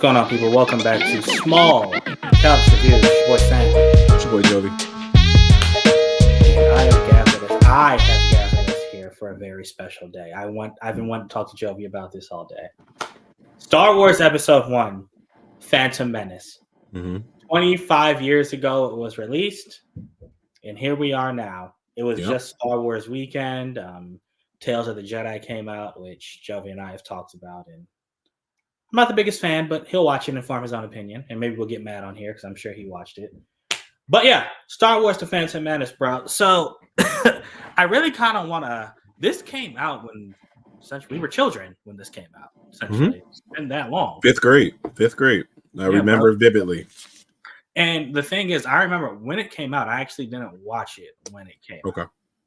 What's going on, people? Welcome back to Small Couch Reviews. Your boy Sam, It's your boy Jovi. and I have gathered us here for a very special day. I've been wanting to talk to Jovi about this all day. Star Wars Episode 1, Phantom Menace. Mm-hmm. 25 years ago, it was released, and here we are now. It was Yep. just Star Wars weekend. Tales of the Jedi came out, which Jovi and I have talked about, and I'm not the biggest fan, but he'll watch it and form his own opinion, and maybe we'll get mad on here because I'm sure he watched it. But yeah, Star Wars: The Phantom Menace, bro. So I really kind of want to. This came out when essentially we were children when this came out. Essentially, It's been that long. Fifth grade. I remember vividly. And the thing is, I remember when it came out. I actually didn't watch it when it came. Okay.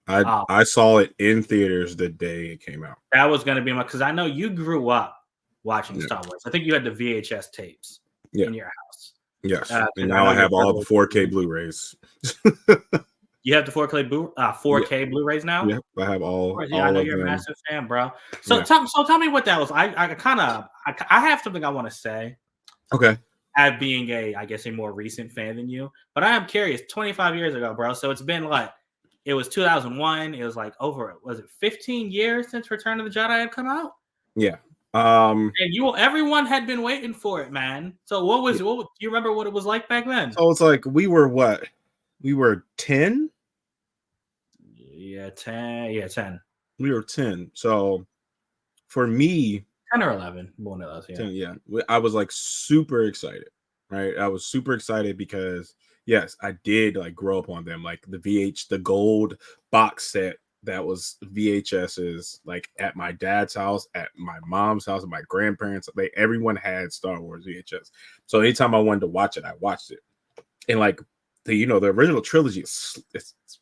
out. I saw it in theaters the day it came out. That was going to be my because I know you grew up watching Yeah. Star Wars. I think you had the VHS tapes in your house. Yes. And and now I have all the 4K Blu-rays. You have the 4K Blu-rays now? Yep. I have all. Yeah, I know of you're them. a massive fan, bro. So, Yeah. tell me what that was. I have something I want to say. Okay. As being I guess a more recent fan than you, but I am curious. 25 years ago, bro. So it's been it was 2001. It was was it 15 years since Return of the Jedi had come out? Yeah. And everyone had been waiting for it, man. So do you remember what it was like back then? So it's like we were what? We were 10? Yeah, 10. Yeah, 10. We were 10. So for me, 10 or 11, one of those. Yeah. 10, yeah. I was like super excited, right? I was super excited because yes, I did like grow up on them, like the gold box set that was VHS's, like at my dad's house, at my mom's house, at my grandparents. Everyone had Star Wars VHS. So anytime I wanted to watch it, I watched it. And like the original trilogy it's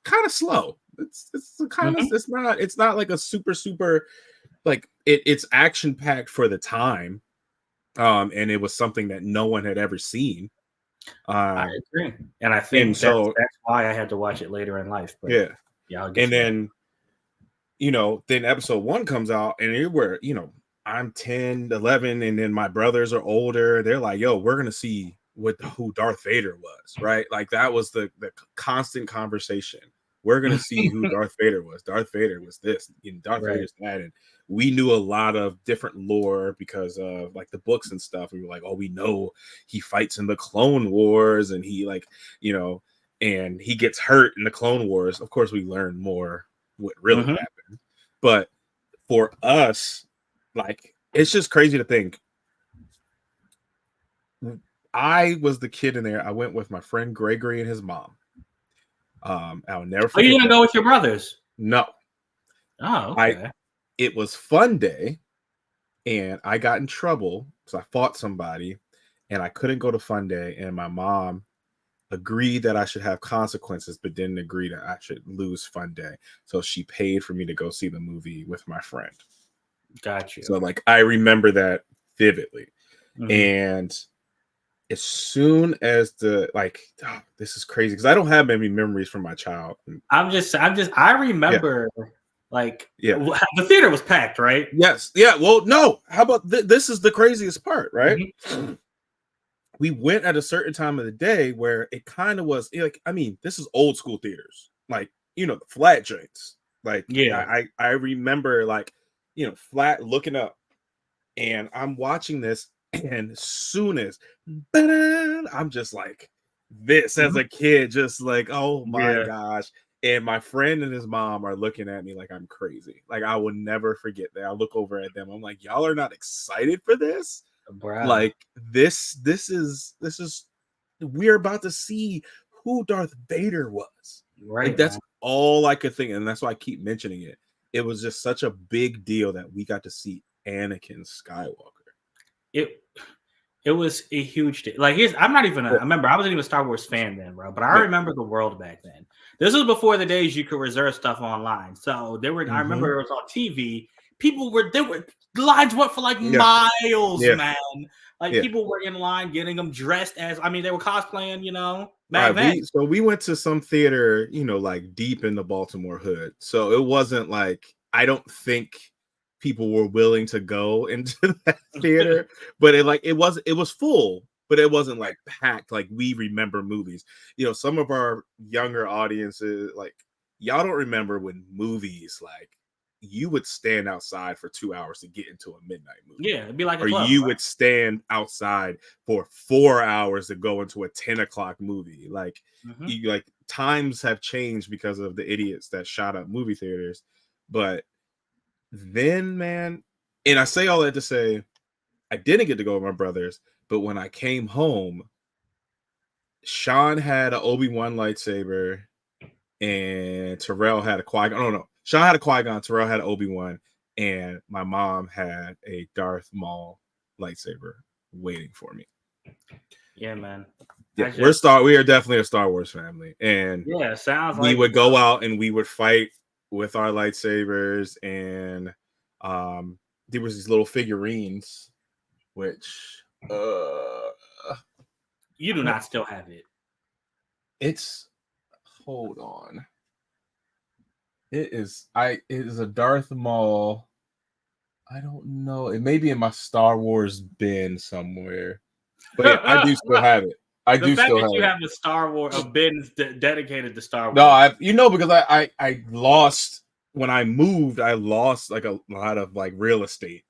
kind of slow. It's kind of it's not like a super like it's action packed for the time. And it was something that no one had ever seen. I agree, and I think that's why I had to watch it later in life. But yeah. And then then episode 1 comes out, and I'm 10, 11, and then my brothers are older. They're like, yo, we're gonna see who Darth Vader was, right? Like that was the constant conversation. We're gonna see who Darth Vader was. Darth Vader was this, and Darth Vader's that, and we knew a lot of different lore because of like the books and stuff. We were like, oh, we know he fights in the Clone Wars, and he and he gets hurt in the Clone Wars. Of course, we learn more what really happened, but for us, like it's just crazy to think. I was the kid in there. I went with my friend Gregory and his mom. I'll never forget. Oh, you didn't go with your brothers? No. Oh, okay. It was fun day, and I got in trouble because I fought somebody, and I couldn't go to fun day, and my mom agreed that I should have consequences, but didn't agree that I should lose fun day. So she paid for me to go see the movie with my friend. Got you. So like I remember that vividly. And as soon as this is crazy because I don't have many memories from my child. I remember the theater was packed, right? Yes. Yeah. Well, no. How about this is the craziest part, right? We went at a certain time of the day where it kind of was like, I mean, this is old school theaters, like, the flat joints. Like, I remember flat looking up, and I'm watching this, and as soon as I'm just like this as a kid, just like, oh my gosh. And my friend and his mom are looking at me like I'm crazy. Like I will never forget that. I look over at them. I'm like, y'all are not excited for this? Bruh. Like this is we're about to see who Darth Vader was. Right. Like that's all I could think. And that's why I keep mentioning it. It was just such a big deal that we got to see Anakin Skywalker. It was a huge deal. Like I remember I wasn't even a Star Wars fan then, bro. But I remember the world back then. This was before the days you could reserve stuff online. So I remember it was on TV. Lines went for miles, man. Like people were in line getting them dressed as, they were cosplaying, back then. So we went to some theater, like deep in the Baltimore hood. So it wasn't like, I don't think people were willing to go into that theater, but it was full, but it wasn't like packed like we remember movies. You know, some of our younger audiences, like, y'all don't remember when movies, like, you would stand outside for 2 hours to get into a midnight movie. Yeah, it'd be like a Or club, you bro. would stand outside for 4 hours to go into a 10 o'clock movie. Like, like, times have changed because of the idiots that shot up movie theaters. But then, man, and I say all that to say, I didn't get to go with my brothers, but when I came home, Sean had an Obi-Wan lightsaber and Terrell had a Qui-Gon. Oh, no. Sean had a Qui-Gon, Terrell had an Obi-Wan, and my mom had a Darth Maul lightsaber waiting for me. Yeah, man. Yeah, we are definitely a Star Wars family. And yeah, sounds we like would go out and we would fight with our lightsabers, and there was these little figurines, which you do not still have it. It's hold on. It is a Darth Maul. I don't know. It may be in my Star Wars bin somewhere. But yeah, I do still have it. The fact that you have a Star Wars, a bin dedicated to Star Wars. No, because I lost when I moved. I lost like a lot of like real estate.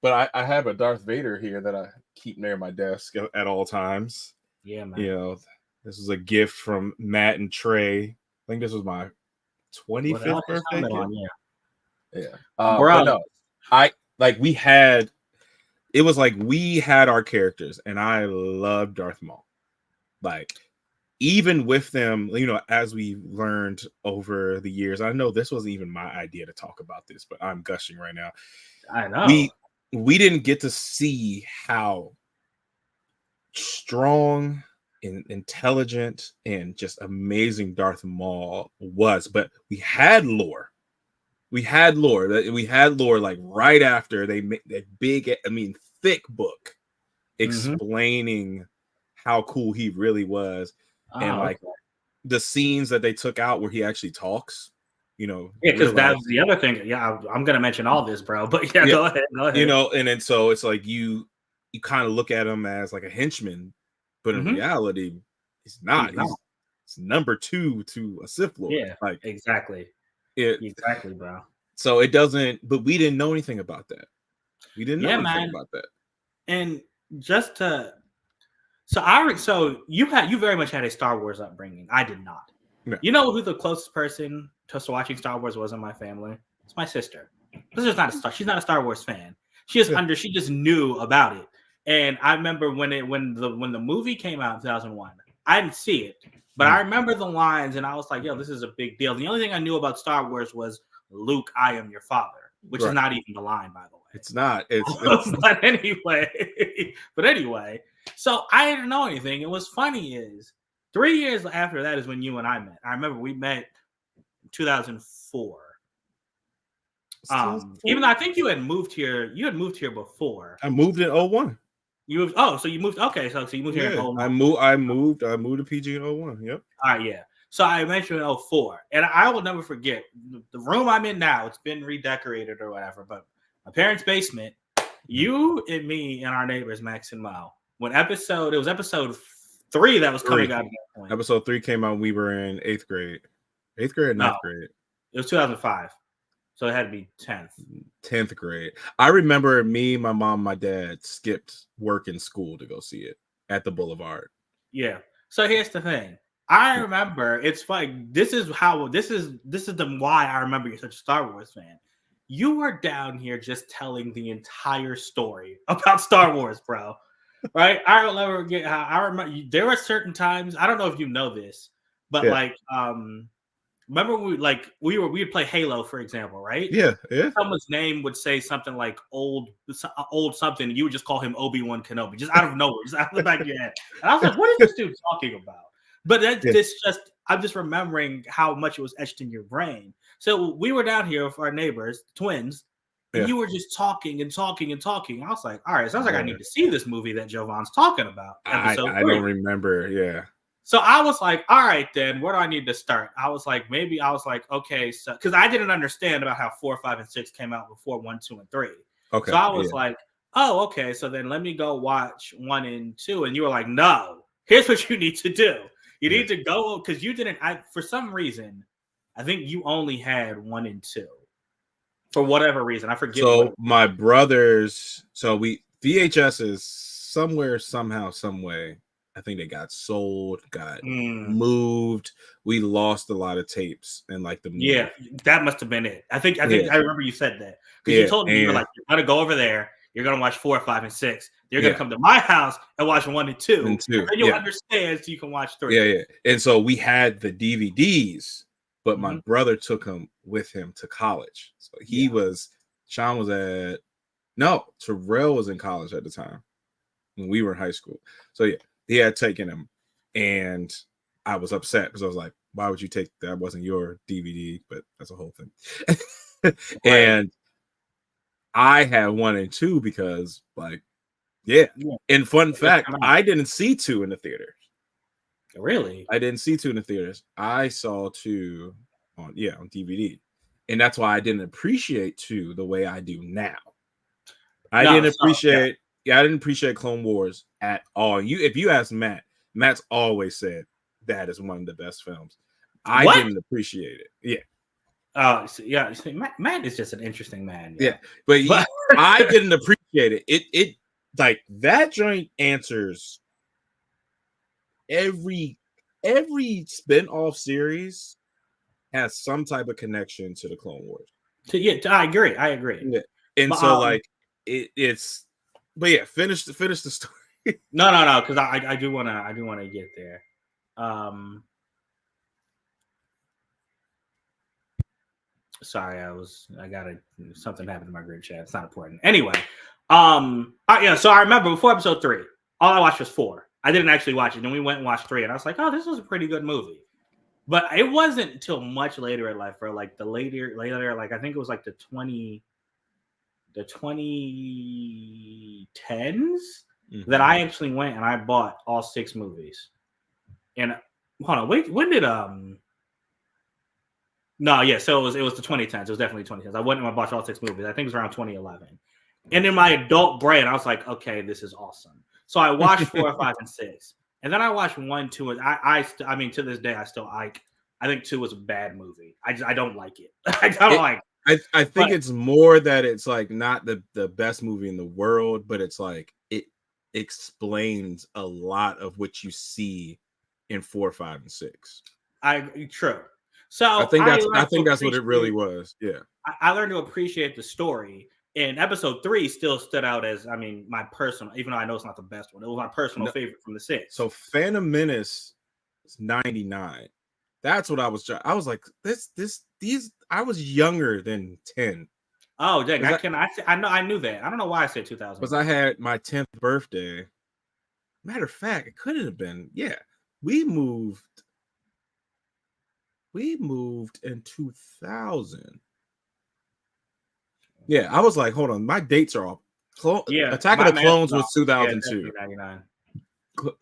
But I have a Darth Vader here that I keep near my desk at all times. Yeah, man. You know, this is a gift from Matt and Trey. I think this was my 25th birthday gift. Yeah. But no, we had our characters, and I loved Darth Maul. Like, even with them, you know, as we learned over the years, I know this wasn't even my idea to talk about this, but I'm gushing right now. I know. We didn't get to see how strong and intelligent and just amazing Darth Maul was, but we had lore. We had lore like right after they made that big, thick book explaining how cool he really was. And like the scenes that they took out where he actually talks, you know. Yeah, because that's the other thing. Yeah, I'm gonna mention all this, bro. But yeah, go ahead. You know, and then so it's like you kind of look at him as like a henchman, but in reality, he's not. He's number 2 to a Sith Lord. Yeah, like exactly, bro. So it doesn't, but we didn't know anything about that. We didn't know anything about that. And just to, so you very much had a Star Wars upbringing. I did not. Yeah. You know who the closest person to watching Star Wars was in my family? It's my sister. She's not a Star Wars fan. She just knew about it. And I remember when the movie came out in 2001, I didn't see it, but I remember the lines, and I was like, yo, this is a big deal. The only thing I knew about Star Wars was Luke, I am your father, which is not even the line, by the way. It's not. But anyway, so I didn't know anything. And what's funny is 3 years after that is when you and I met. I remember we met in 2004. Even though I think you had moved here before. I moved in 01. You moved. Oh, so you moved. Okay, so you moved here in 01. I moved to PG in 01. Yep. All right, yeah. So I mentioned 04, and I will never forget the room I'm in now. It's been redecorated or whatever, but my parents' basement. You and me and our neighbors Max and Mo. It was episode 3 that was coming out at that point. Episode 3 came out when we were in 8th grade. 8th grade or 9th grade? It was 2005. So it had to be 10th grade. I remember me, my mom, my dad skipped work and school to go see it at the Boulevard. Yeah. So here's the thing. I remember, it's like this is why I remember you're such a Star Wars fan. You were down here just telling the entire story about Star Wars, bro. Right? I remember there were certain times, I don't know if you know this, but remember we would play Halo, for example, right? Yeah. Someone's name would say something like old something, and you would just call him Obi-Wan Kenobi, just out of nowhere, just out of the back of your head. And I was like, what is this dude talking about? But I'm just remembering how much it was etched in your brain. So we were down here with our neighbors, twins, and you were just talking and talking and talking. I was like, all right, it sounds like I need to see this movie that Jovan's talking about. I don't remember. Yeah. So I was like, all right, then where do I need to start? I was like, okay, so because I didn't understand about how 4, 5, and 6 came out before 1, 2, and 3. So Okay, I yeah, was like, oh, okay. So then let me go watch 1 and 2. And you were like, no, here's what you need to do. You yeah. need to go because you didn't. For some reason, I think you only had 1 and 2 for whatever reason. I forget what. So my brothers, so we VHS is somewhere, somehow, some way. I think they got sold, got Mm, moved. We lost a lot of tapes and like the yeah, movie. that must have been it. I think Yeah, I remember you said that because you yeah, told me you were and like, you're gonna go over there. You're gonna watch 4, 5, and 6. You're gonna yeah, come to my house and watch 1 and 2, and and two, then you'll yeah, understand so you can watch 3. yeah, yeah. And so we had the DVDs, but my Hmm. brother took them with him to college. So Yeah. Sean was at no, Terrell was in college at the time when we were in high school. So yeah, he had taken him, and I was upset because I was like, "Why would you take that? Wasn't your DVD?" But that's a whole thing. Right. And I had 1 and 2 because, like, yeah. Yeah. And fun It just fact, come out. I didn't see 2 in the theater. Really? I didn't see 2 in the theaters. I saw 2 on DVD, and that's why I didn't appreciate 2 the way I do now. I No. didn't So yeah. appreciate yeah, I didn't appreciate Clone Wars at all. If you ask Matt, Matt's always said that is one of the best films. I What? didn't appreciate it. Yeah. Oh, so, yeah. See, Matt is just an interesting man. Yeah. Yeah. But But I didn't appreciate it. It like that joint answers every spin-off series has some type of connection to the Clone Wars. yeah, I agree. I agree. Yeah. And But so like it's but yeah, finish the story. no, because I do wanna get there. Um, Sorry, I gotta something happened in my group chat. It's not important. Anyway, yeah. So I remember before episode 3, all I watched was 4. I didn't actually watch it. Then we went and watched 3, and I was like, oh, this was a pretty good movie. But it wasn't until much later in life, for like the later, like I think it was like the 2010s that I actually went and I bought all 6 movies. And hold on, wait, when did no, yeah, so it was the 2010s. It was definitely 2010s. I went and I watched all 6 movies. I think it was around 2011. And in my adult brain, I was like, okay, this is awesome. So I watched 4, 5, and 6. And then I watched 1, 2, and I mean, to this day, I think 2 was a bad movie. I don't like it. I don't like it. I think But it's more that it's like not the best movie in the world, but it's like it explains a lot of what you see in 4, 5, and 6. true. So I I learned to think that's what it really appreciate was. Yeah. I learned to appreciate the story. And episode 3 still stood out as, I mean, my personal, even though I know it's not the best one, it was my personal No, favorite from the 6. so Phantom Menace is 99. That's what I was like, these I was younger than 10. Oh, dang, Because I knew that. I don't know why I said I 2001. had my 10th birthday. Matter of fact, it couldn't have been. Yeah. We moved in 2000. Yeah, I was like, hold on, my dates are off. Yeah, Attack of my the math Clones is off. was Yeah, 2002. definitely 99.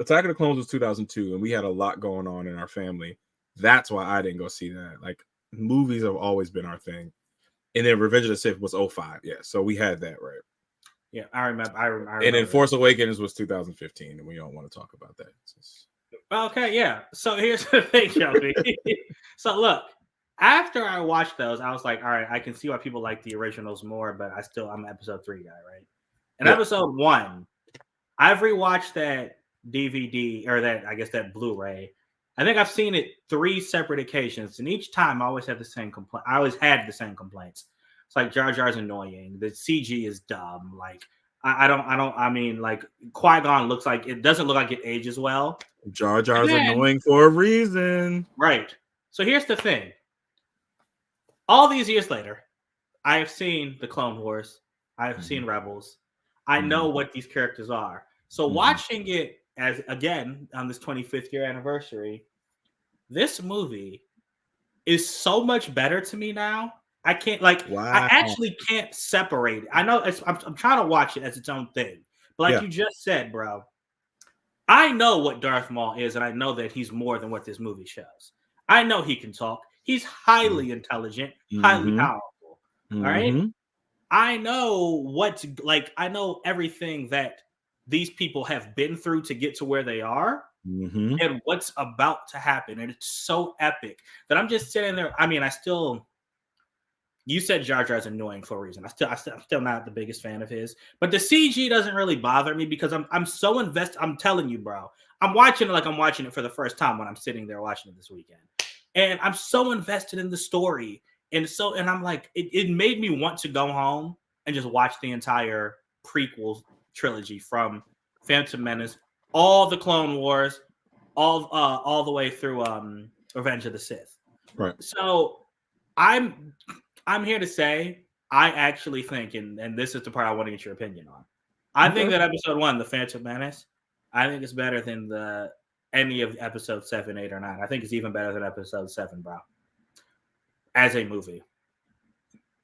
Attack of the Clones was 2002, and we had a lot going on in our family. That's why I didn't go see that. Like, movies have always been our thing. And then Revenge of the Sith was 05. Yeah, so we had that right. Yeah, I remember. I And then remember. Force Awakens was 2015, and we don't want to talk about that. Okay, yeah. So here's the thing, Shelby. So look, after I watched those, I was like, all right, I can see why people like the originals more, but I'm an episode 3 guy, right? And Yeah. episode 1, I've rewatched that DVD, or that, I guess, that Blu-ray. I think I've seen it 3 separate occasions, and each time I always had the same complaint. I always had the same complaints. It's like Jar Jar's annoying. The CG is dumb. Like I mean, like Qui-Gon it doesn't look like it ages well. Jar And Jar's then, annoying for a reason. right. So here's the thing. All these years later, I have seen the Clone Wars. I have seen Rebels. I know what these characters are. So watching it as again on this 25th year anniversary, this movie is so much better to me now. I can't I Wow. actually can't separate it. I know I'm trying to watch it as its own thing, but like Yeah. you just said, bro, I know what Darth Maul is, and I know that he's more than what this movie shows. I know he can talk. He's highly intelligent, highly Mm-hmm. powerful. All right. Mm-hmm. I know I know everything that these people have been through to get to where they are Mm-hmm. and what's about to happen. And it's so epic that I'm just sitting there. I mean, you said Jar Jar's annoying for a reason. I'm still not the biggest fan of his, but the CG doesn't really bother me because I'm so invested. I'm telling you, bro. I'm watching it like I'm watching it for the first time when I'm sitting there watching it this weekend, and I'm so invested in the story, and I'm like, it made me want to go home and just watch the entire prequel trilogy from Phantom Menace, all the Clone Wars, all the way through Revenge of the Sith. Right. So I'm I'm here to say I actually think, and this is the part I want to get your opinion on. I think Okay. that episode one, The Phantom Menace, I think it's better than any of episode 7, 8, or 9. I think it's even better than episode 7, bro. As a movie.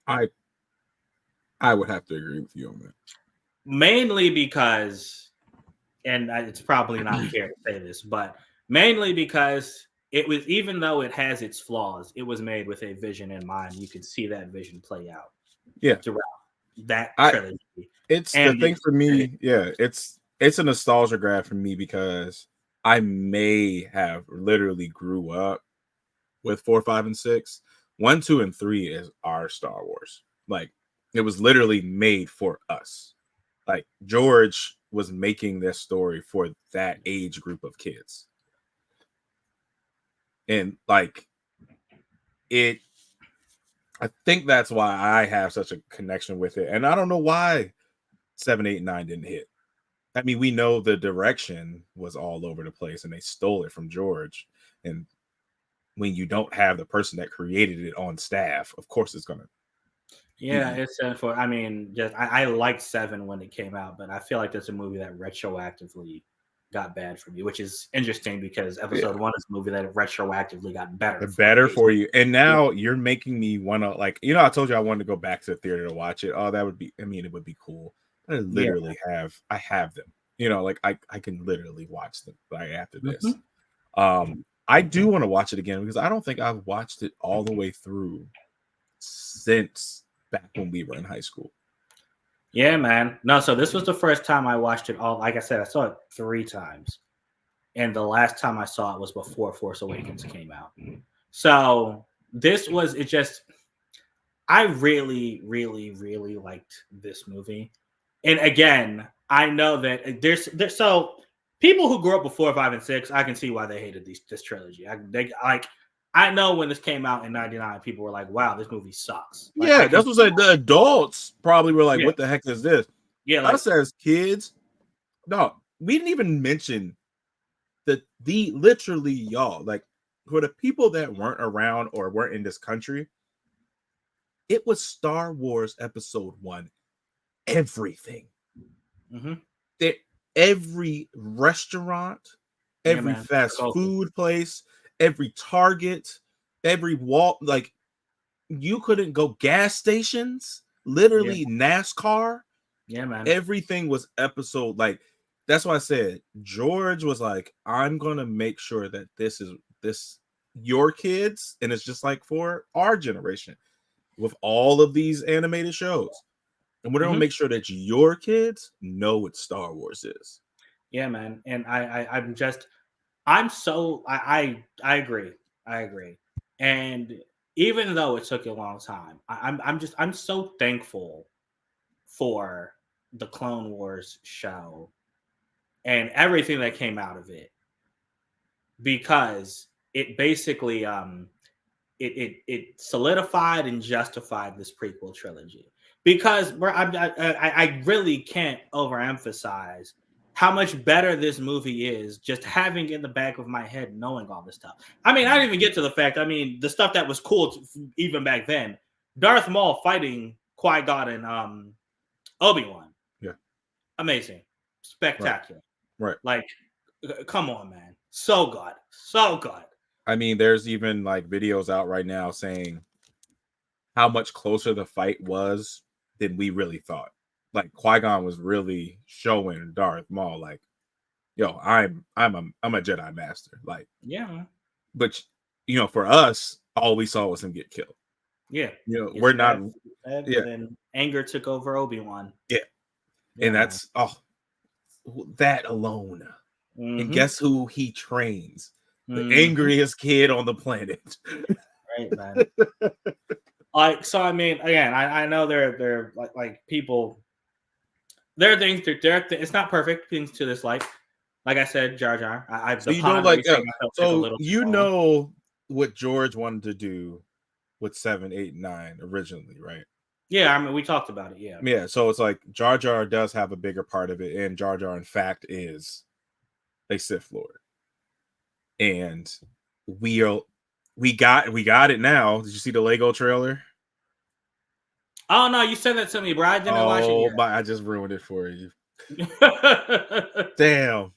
I I would have to agree with you on that. Mainly because, and it's probably not fair to say this, but mainly because it was, even though it has its flaws, it was made with a vision in mind. You could see that vision play out Yeah. throughout that I trilogy. It's the And thing for me, yeah, it's a nostalgia grab for me because I may have literally grew up with 4, 5, and 6. 1, 2, and 3 is our Star Wars. Like it was literally made for us. Like George was making this story for that age group of kids. And like it I think that's why I have such a connection with it. And I don't know why 7, 8, 9 didn't hit. I mean, we know the direction was all over the place and they stole it from George. And when you don't have the person that created it on staff, of course it's gonna yeah, be. it's for. I mean, just I liked 7 when it came out, but I feel like that's a movie that retroactively got bad for me, which is interesting because Yeah, episode 1 is a movie that retroactively got better for better me. for you. And Yeah, now you're making me wanna like, I told you I wanted to go back to the theater to watch it. Oh, that would be, I mean, it would be cool. yeah. I have them. Like I can literally watch them right after this. Mhm. I do want to watch it again because I don't think I've watched it all the way through since back when we were in high school. Yeah, man. No, so this was the first time I watched it all. Like I said, I saw it 3 times, and the last time I saw it was before Force Awakens came out. So this was it. Just I really, really, really liked this movie. And again, I know that there's so people who grew up before 5 and 6, I can see why they hated this trilogy. I know when this came out in '99, people were like, "Wow, this movie sucks." Like I Yeah, can that's what the adults probably were like, yeah, "What the heck is this?" yeah, like Us as kids, no, we didn't even mention the literally y'all like for the people that weren't around or weren't in this country. It was Star Wars Episode 1. Everything. mhm. That every restaurant, Yeah, every man. fast Culture. food place, every Target, every wall, like you couldn't go gas stations, Yeah, literally NASCAR, yeah, man. everything was episode like that's why I said George was like, I'm gonna make sure that this your kids, and it's just like for our generation with all of these animated shows. And we're gonna Mhm. make sure that your kids know what Star Wars is. Yeah, man. And I'm so I agree. I agree. And even though it took a long time, I'm so thankful for the Clone Wars show and everything that came out of it because it basically it solidified and justified this prequel trilogy because I really can't overemphasize how much better this movie is just having in the back of my head knowing all this stuff. I mean, I didn't even get to the fact. I mean, the stuff that was cool even back then. Darth Maul fighting Qui Gon and Obi-Wan, Yeah, amazing, right, spectacular. right. Like, come on, man, so good, so good. I mean, there's even like videos out right now saying how much closer the fight was than we really thought. Like Qui-Gon was really showing Darth Maul, like, yo, I'm a Jedi master. Like, Yeah, man. but for us, all we saw was him get killed. Yeah. We're Get your not. ass fed, Yeah, and then anger took over Obi-Wan. yeah, Yeah, and man. that's that alone. And Mm-hmm. guess who he trains? The Mm-hmm. angriest kid on the planet. Right, man. Like, so I mean, again, I know they're like people. There are things it's not perfect things to this like I said, Jar Jar. So The pod racing I felt took a so little too long. what George wanted to do with 7, 8, 9 originally, right? Yeah, I mean we talked about it. Yeah. Yeah, so it's like Jar Jar does have a bigger part of it, and Jar Jar, in fact, is a Sith Lord, and we are we got it now. Did you see the Lego trailer? Oh no, you said that to me, bro. I didn't watch it Oh yet. my! I just ruined it for you. Damn,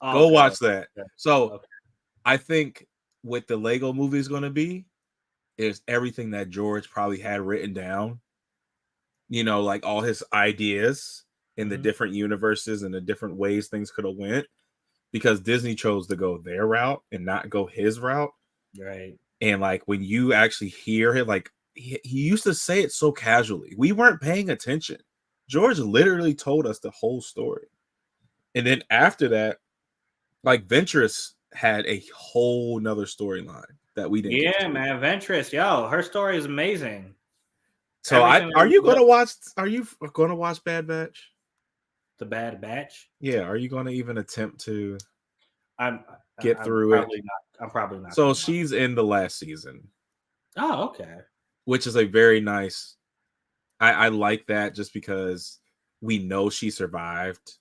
go Okay. watch that. Okay. So Okay. I think what the Lego movie is going to be is everything that George probably had written down. Like all his ideas in the Mm-hmm. different universes and the different ways things could have went, because Disney chose to go their route and not go his route. Right. And like when you actually hear it, like he used to say it so casually, we weren't paying attention. George literally told us the whole story. And then after that, like Ventress had a whole nother storyline that we didn't get to Yeah, see. man. Ventress, yo, her story is amazing. So Everything are that you leads gonna up watch Bad Batch? to Bad Batch. Yeah, are you gonna even attempt to I'm get I'm through it? probably not. I'm probably not So gonna watch. she's in the last season, Oh, okay. which is a very nice. I like that just because we know she survived.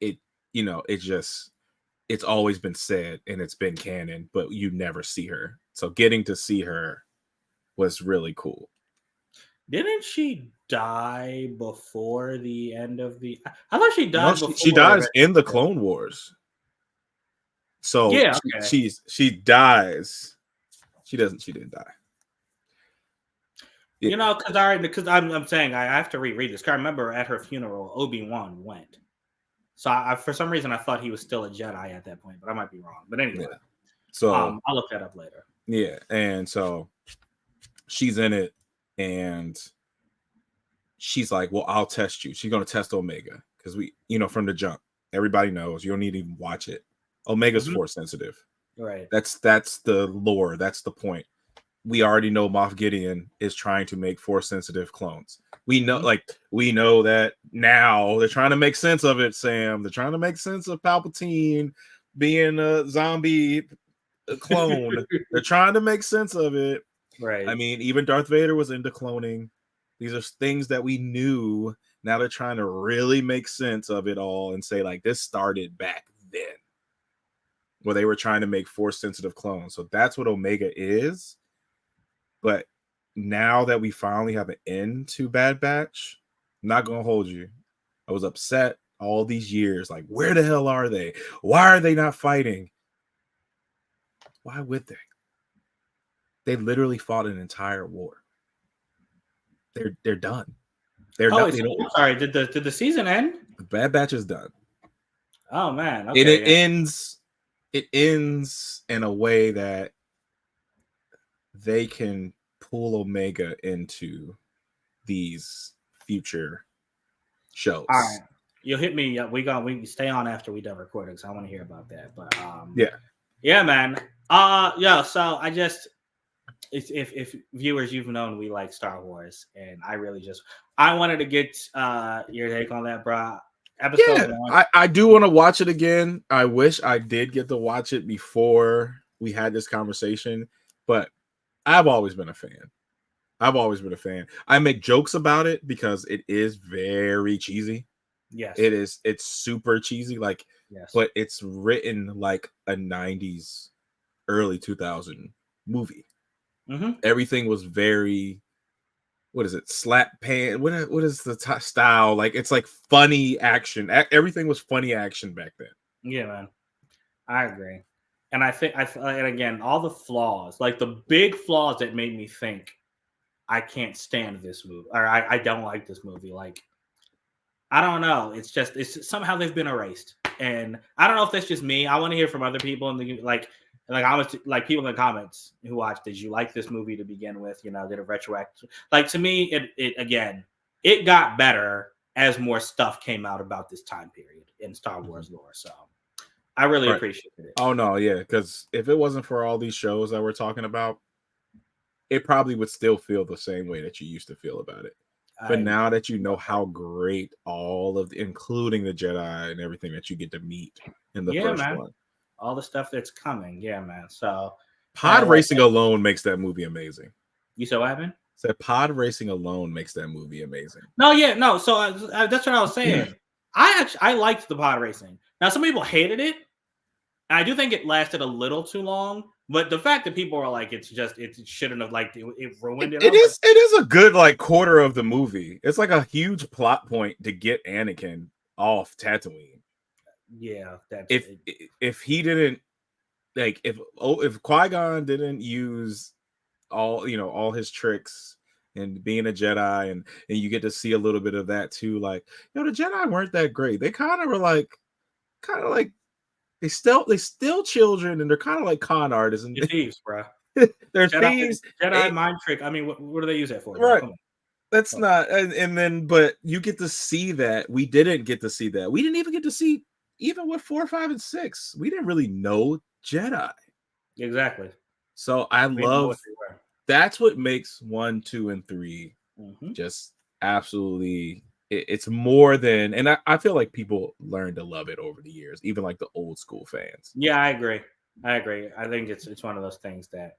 It it's always been said and it's been canon, but you never see her. So getting to see her was really cool. Didn't she die before the end of the? I thought she No, died she before dies in the Avengers. Clone Wars. So Yeah. Okay. she dies. She didn't die. Yeah. Because I'm saying I have to reread this. 'Cause I remember at her funeral, Obi-Wan went. So for some reason I thought he was still a Jedi at that point, but I might be wrong. But Yeah. anyway, So I'll look that up later. yeah, and so she's in it, and she's like, "Well, I'll test you." She's gonna test Omega because from the jump, everybody knows you don't need to even watch it. Omega's Hmm. force sensitive. Right. That's the lore. That's the point. We already know Moff Gideon is trying to make force sensitive clones. Hmm. We know that now. They're trying to make sense of it, Sam. They're trying to make sense of Palpatine being a zombie clone. They're trying to make sense of it. I Right. mean, even Darth Vader was into cloning. These are things that we knew. Now they're trying to really make sense of it all and say, like, this started back then, where they were trying to make force sensitive clones. So that's what Omega is. But now that we finally have an end to Bad Batch, I'm not gonna hold you. I was upset all these years. Like, where the hell are they? Why are they not fighting? Why would they? They literally fought an entire war. They're done. They're Oh, done. They don't. I'm sorry. Did the season end? Bad Batch is done. Oh man. And Okay. Yeah. it ends in a way that they can pull Omega into these future All shows. right. You'll hit me. We can stay on after we done recording, so I want to hear about that. But Yeah. yeah, man. Yeah. So I just if viewers you've known we like Star Wars, and I wanted to get your take on that, bro. Episode Yeah. one. I do want to watch it again. I wish I did get to watch it before we had this conversation, but I've always been a fan. I've always been a fan. I make jokes about it because it is very cheesy. Yes. It's super cheesy, like, Yes. but it's written like a 90s, early 2000 movie. Mm-hmm. Everything was very, what is it, slap pan, what is the style, like it's like funny action. Everything was funny action back then. Yeah, man. I agree. And and again, all the flaws, like the big flaws that made me think I can't stand this movie, or I don't like this movie. Like, I don't know. It's somehow they've been erased. and I don't know if that's just me. I want to hear from other people in the I was like people in the comments who watched. Did you like this movie to begin with? Did it retroact? Like to me, it again, it got better as more stuff came out about this time period in Star Wars lore. So I really Right. appreciated it. Oh no, yeah, because if it wasn't for all these shows that we're talking about, it probably would still feel the same way that you used to feel about it. But now that you know how great all of including the Jedi and everything that you get to meet in the first man. one, All the stuff that's coming, yeah, man. So pod racing alone makes that movie amazing. You said what happened? Said pod racing alone makes that movie amazing. No, yeah, no. So that's what I was saying. I liked the pod racing. Now some people hated it. And I do think it lasted a little too long. But the fact that people are like, it shouldn't have it ruined it. It is a good like quarter of the movie. It's like a huge plot point to get Anakin off Tatooine. Yeah, if he didn't if Qui-Gon didn't use all his tricks and being a Jedi and you get to see a little bit of that too. Like, the Jedi weren't that great. They kind of were like they still children and they're kind of like con artists and thieves, bro. They're thieves. Jedi mind trick. I mean, what do they use that for? Right. That's not and then but you get to see that. We didn't get to see that. We didn't even get to see even with 4, 5, and 6. We didn't really know Jedi. Exactly. So I love that's what makes 1, 2, and 3 just absolutely. It's more than, and I feel like people learn to love it over the years, even like the old school fans. Yeah, I agree. I think it's one of those things that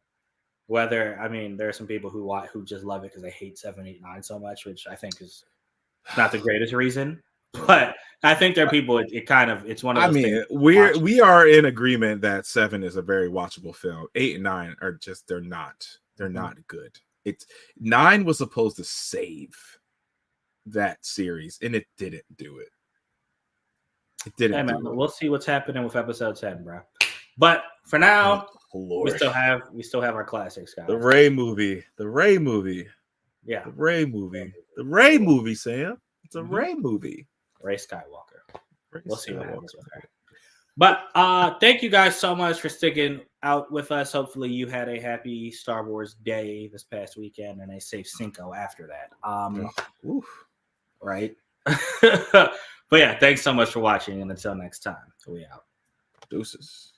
there are some people who just love it because they hate 7, 8, 9 so much, which I think is not the greatest reason. But I think there are people. It's one of those things. We are in agreement that 7 is a very watchable film. 8 and 9 are just they're not good. 9 was supposed to save that series, and it didn't do it. It didn't. Hey, man, we'll see what's happening with episode 10, bro. But for now, we still have our classics, guys. The Rey movie. Yeah, the Rey movie, Sam. It's a Rey movie. Rey Skywalker. We'll see what happens with her. But thank you guys so much for sticking out with us. Hopefully you had a happy Star Wars day this past weekend and a safe Cinco after that. Right. But yeah, thanks so much for watching, and until next time, we out. Deuces.